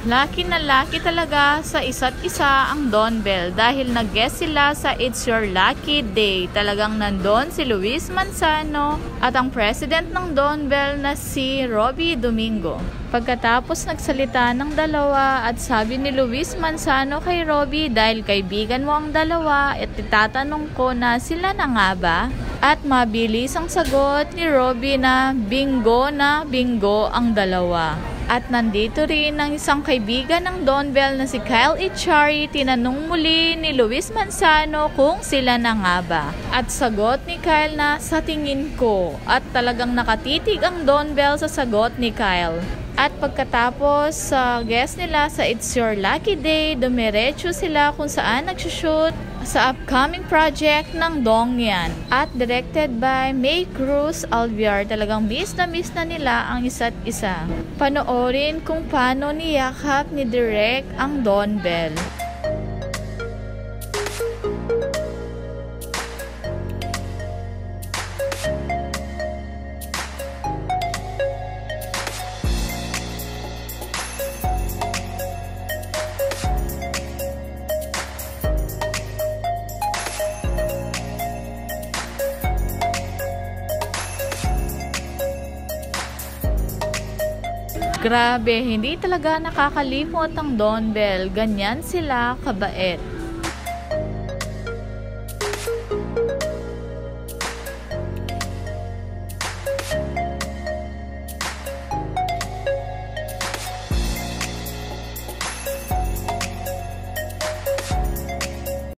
Lucky na lucky talaga sa isa't isa ang Don Bell dahil nag-guest sila sa It's Your Lucky Day. Talagang nandun si Luis Manzano at ang president ng Don Bell na si Robby Domingo. Pagkatapos nagsalita ng dalawa at sabi ni Luis Manzano kay Robby, dahil kaibigan mo ang dalawa at itatanong ko na sila na nga ba? At mabilis ang sagot ni Robby na bingo ang dalawa. At nandito rin ang isang kaibigan ng Don Bell na si Kyle Echari. Tinanong muli ni Luis Manzano kung sila na nga ba. At sagot ni Kyle na sa tingin ko. At talagang nakatitig ang Don Bell sa sagot ni Kyle. At pagkatapos sa guest nila sa It's Your Lucky Day, dumiretso sila kung saan nagsushoot sa upcoming project ng Dongyan at directed by May Cruz Alviar. Talagang miss na nila ang isa't isa. Panoorin kung paano niyakap ni Direk ang Don Bell. Grabe, hindi talaga nakakalimot ang Don Bell. Ganyan sila kabait.